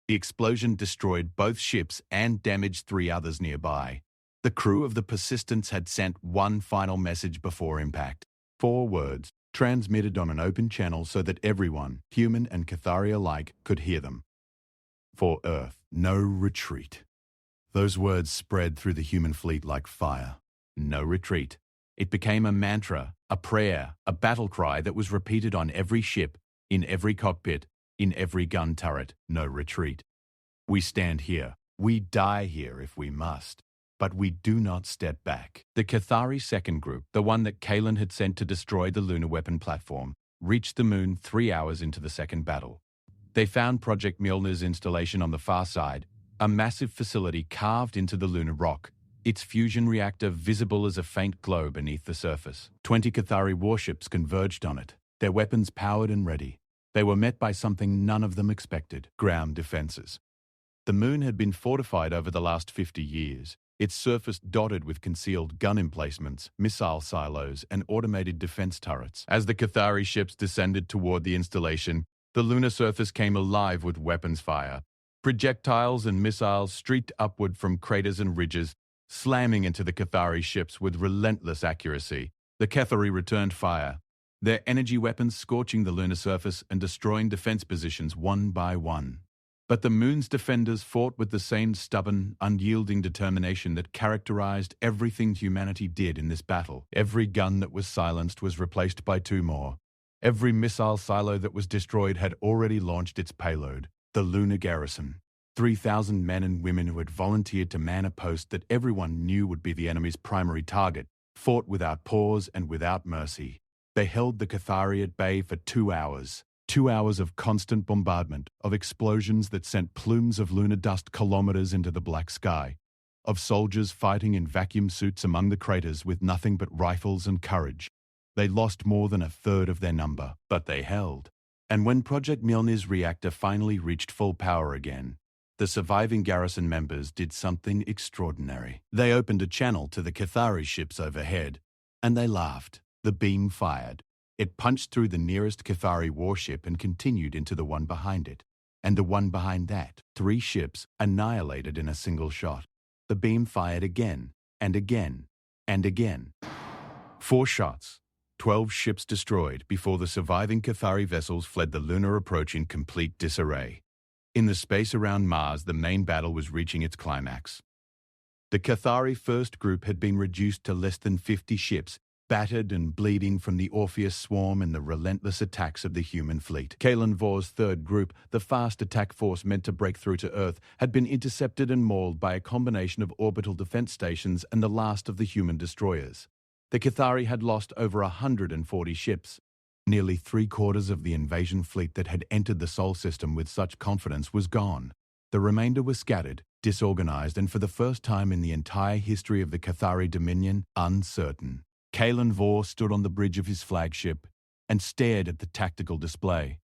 The explosion destroyed both ships and damaged 3 others nearby. The crew of the Persistence had sent one final message before impact. 4 words, transmitted on an open channel so that everyone, human and Cathari alike, could hear them. For Earth, no retreat. Those words spread through the human fleet like fire. No retreat. It became a mantra, a prayer, a battle cry that was repeated on every ship, in every cockpit, in every gun turret. No retreat. We stand here. We die here if we must. But we do not step back. The Cathari second group, the one that Kalen had sent to destroy the lunar weapon platform, reached the moon 3 hours into the second battle. They found Project Mjolnir's installation on the far side, a massive facility carved into the lunar rock, its fusion reactor visible as a faint glow beneath the surface. 20 Cathari warships converged on it, their weapons powered and ready. They were met by something none of them expected: ground defenses. The moon had been fortified over the last 50 years, its surface dotted with concealed gun emplacements, missile silos, and automated defense turrets. As the Cathari ships descended toward the installation, the lunar surface came alive with weapons fire. Projectiles and missiles streaked upward from craters and ridges, slamming into the Cathari ships with relentless accuracy. The Cathari returned fire, their energy weapons scorching the lunar surface and destroying defense positions one by one. But the moon's defenders fought with the same stubborn, unyielding determination that characterized everything humanity did in this battle. Every gun that was silenced was replaced by 2 more. Every missile silo that was destroyed had already launched its payload. The lunar garrison, 3,000 men and women who had volunteered to man a post that everyone knew would be the enemy's primary target, fought without pause and without mercy. They held the Cathari at bay for 2 hours. 2 hours of constant bombardment, of explosions that sent plumes of lunar dust kilometers into the black sky, of soldiers fighting in vacuum suits among the craters with nothing but rifles and courage. They lost more than 1/3 of their number, but they held. And when Project Mjolnir's reactor finally reached full power again, the surviving garrison members did something extraordinary. They opened a channel to the Cathari ships overhead, and they laughed. The beam fired. It punched through the nearest Cathari warship and continued into the one behind it, and the one behind that. 3 ships annihilated in a single shot. The beam fired again, and again, and again. 4 shots. 12 ships destroyed before the surviving Cathari vessels fled the lunar approach in complete disarray. In the space around Mars, the main battle was reaching its climax. The Cathari first group had been reduced to less than 50 ships, battered and bleeding from the Orpheus swarm and the relentless attacks of the human fleet. Kalen Vor's third group, the fast attack force meant to break through to Earth, had been intercepted and mauled by a combination of orbital defense stations and the last of the human destroyers. The Cathari had lost over 140 ships. Nearly 3/4 of the invasion fleet that had entered the Sol system with such confidence was gone. The remainder was scattered, disorganized, and for the first time in the entire history of the Cathari Dominion, uncertain. Kalen Vor stood on the bridge of his flagship and stared at the tactical display.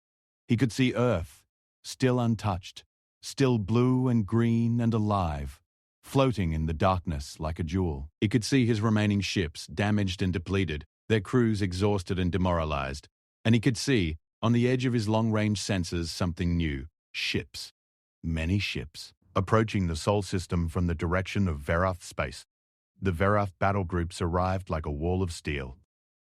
He could see Earth, still untouched, still blue and green and alive, floating in the darkness like a jewel. He could see his remaining ships, damaged and depleted, their crews exhausted and demoralized. And he could see, on the edge of his long-range sensors, something new: ships. Many ships, approaching the Sol system from the direction of Verath space. The Verath battle groups arrived like a wall of steel.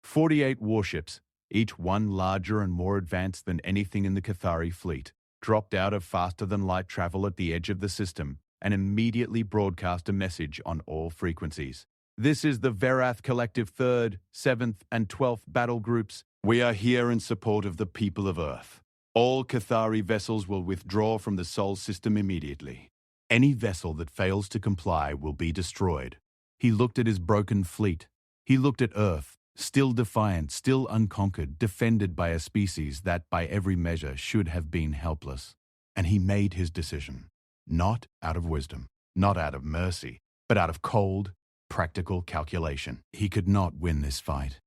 48 warships, each one larger and more advanced than anything in the Cathari fleet, dropped out of faster-than-light travel at the edge of the system and immediately broadcast a message on all frequencies. This is the Verath Collective 3rd, 7th, and 12th battle groups. We are here in support of the people of Earth. All Cathari vessels will withdraw from the Sol system immediately. Any vessel that fails to comply will be destroyed. He looked at his broken fleet. He looked at Earth, still defiant, still unconquered, defended by a species that, by every measure, should have been helpless. And he made his decision. Not out of wisdom, not out of mercy, but out of cold, practical calculation. He could not win this fight.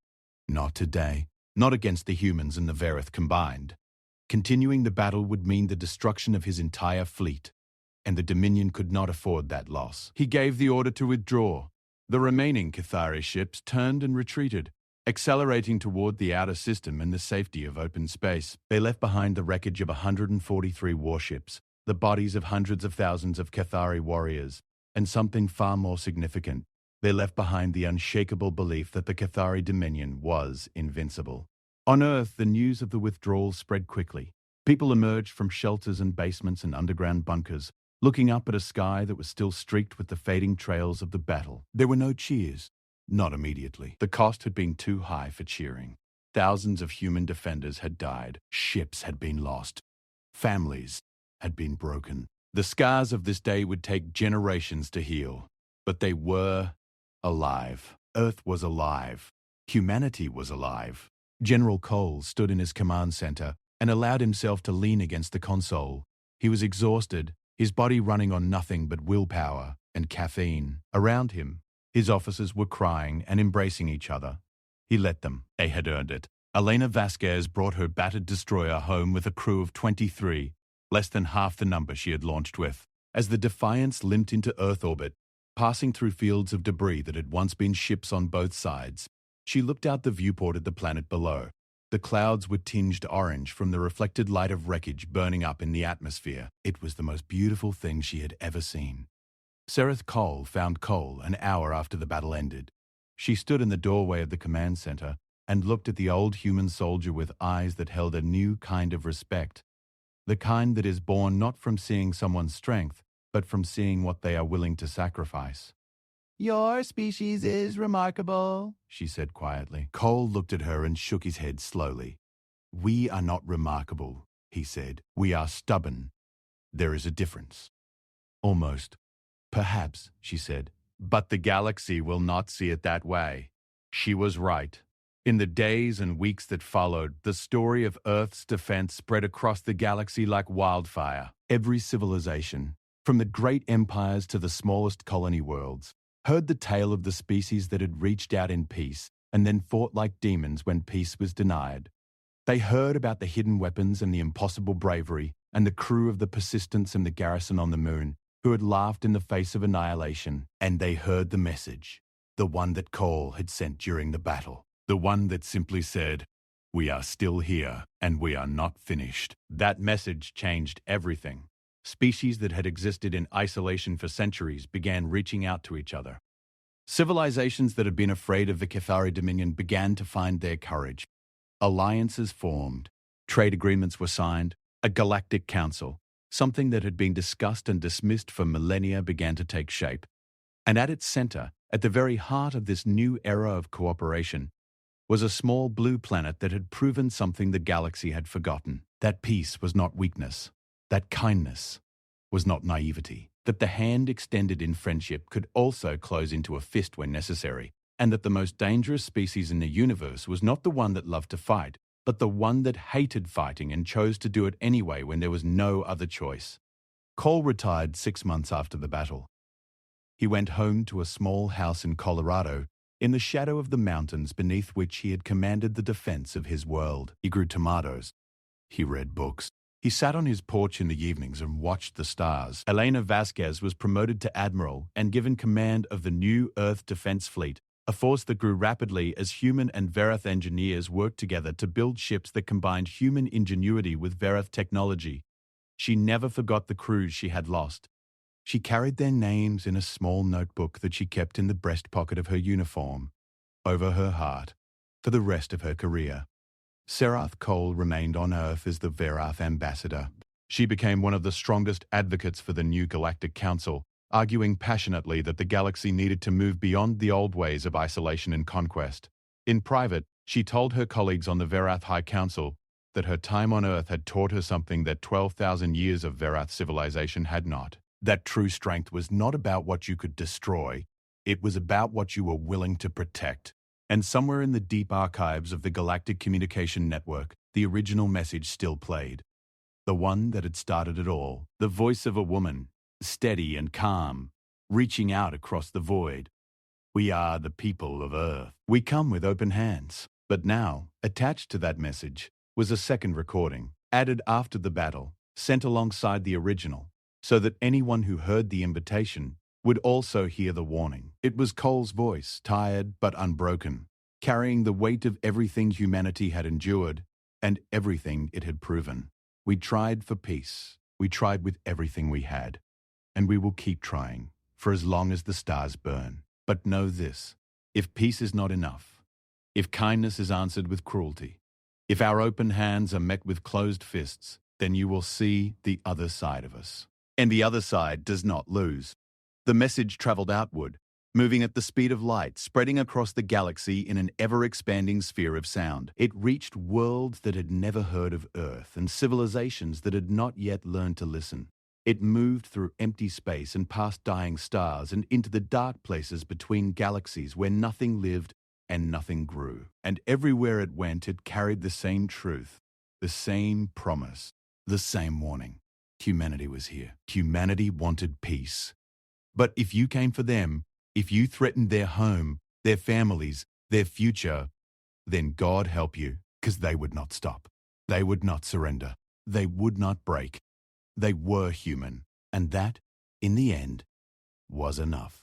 Not today. Not against the humans and the Verath combined. Continuing the battle would mean the destruction of his entire fleet, and the Dominion could not afford that loss. He gave the order to withdraw. The remaining Cathari ships turned and retreated, accelerating toward the outer system and the safety of open space. They left behind the wreckage of 143 warships, the bodies of hundreds of thousands of Cathari warriors, and something far more significant, they left behind the unshakable belief that the Cathari Dominion was invincible. On Earth, the news of the withdrawal spread quickly. People emerged from shelters and basements and underground bunkers, looking up at a sky that was still streaked with the fading trails of the battle. There were no cheers. Not immediately. The cost had been too high for cheering. Thousands of human defenders had died. Ships had been lost. Families had been broken. The scars of this day would take generations to heal. But they were alive. Earth was alive. Humanity was alive. General Cole stood in his command center and allowed himself to lean against the console. He was exhausted, his body running on nothing but willpower and caffeine. Around him, his officers were crying and embracing each other. He let them. They had earned it. Elena Vasquez brought her battered destroyer home with a crew of 23, less than half the number she had launched with. As the Defiance limped into Earth orbit, passing through fields of debris that had once been ships on both sides, she looked out the viewport at the planet below. The clouds were tinged orange from the reflected light of wreckage burning up in the atmosphere. It was the most beautiful thing she had ever seen. Sereth Cole found Cole an hour after the battle ended. She stood in the doorway of the command center and looked at the old human soldier with eyes that held a new kind of respect. The kind that is born not from seeing someone's strength, but from seeing what they are willing to sacrifice. Your species is remarkable, she said quietly. Cole looked at her and shook his head slowly. We are not remarkable, he said. We are stubborn. There is a difference. Almost. Perhaps, she said. But the galaxy will not see it that way. She was right. In the days and weeks that followed, the story of Earth's defense spread across the galaxy like wildfire. Every civilization, from the great empires to the smallest colony worlds, heard the tale of the species that had reached out in peace and then fought like demons when peace was denied. They heard about the hidden weapons and the impossible bravery and the crew of the Persistence and the garrison on the moon who had laughed in the face of annihilation. And they heard the message, the one that Cole had sent during the battle, the one that simply said, "We are still here and we are not finished." That message changed everything. Species that had existed in isolation for centuries began reaching out to each other. Civilizations that had been afraid of the Cathari Dominion began to find their courage. Alliances formed. Trade agreements were signed. A galactic council, something that had been discussed and dismissed for millennia, began to take shape. And at its center, at the very heart of this new era of cooperation, was a small blue planet that had proven something the galaxy had forgotten. That peace was not weakness. That kindness was not naivety, that the hand extended in friendship could also close into a fist when necessary, and that the most dangerous species in the universe was not the one that loved to fight, but the one that hated fighting and chose to do it anyway when there was no other choice. Cole retired 6 months after the battle. He went home to a small house in Colorado, in the shadow of the mountains beneath which he had commanded the defense of his world. He grew tomatoes. He read books. He sat on his porch in the evenings and watched the stars. Elena Vasquez was promoted to admiral and given command of the new Earth Defense Fleet, a force that grew rapidly as human and Verath engineers worked together to build ships that combined human ingenuity with Verath technology. She never forgot the crews she had lost. She carried their names in a small notebook that she kept in the breast pocket of her uniform, over her heart, for the rest of her career. Sereth Cole remained on Earth as the Verath ambassador. She became one of the strongest advocates for the new Galactic Council, arguing passionately that the galaxy needed to move beyond the old ways of isolation and conquest. In private, she told her colleagues on the Verath High Council that her time on Earth had taught her something that 12,000 years of Verath civilization had not. That true strength was not about what you could destroy, it was about what you were willing to protect. And somewhere in the deep archives of the Galactic Communication Network, the original message still played. The one that had started it all. The voice of a woman, steady and calm, reaching out across the void. We are the people of Earth. We come with open hands. But now, attached to that message, was a second recording. added after the battle, sent alongside the original, so that anyone who heard the invitation would also hear the warning. It was Cole's voice, tired but unbroken, carrying the weight of everything humanity had endured and everything it had proven. We tried for peace. We tried with everything we had. And we will keep trying, for as long as the stars burn. But know this, if peace is not enough, if kindness is answered with cruelty, if our open hands are met with closed fists, then you will see the other side of us. And the other side does not lose. The message traveled outward, moving at the speed of light, spreading across the galaxy in an ever-expanding sphere of sound. It reached worlds that had never heard of Earth and civilizations that had not yet learned to listen. It moved through empty space and past dying stars and into the dark places between galaxies where nothing lived and nothing grew. And everywhere it went, it carried the same truth, the same promise, the same warning. Humanity was here. Humanity wanted peace. But if you came for them, if you threatened their home, their families, their future, then God help you, because they would not stop. They would not surrender. They would not break. They were human, and that, in the end, was enough.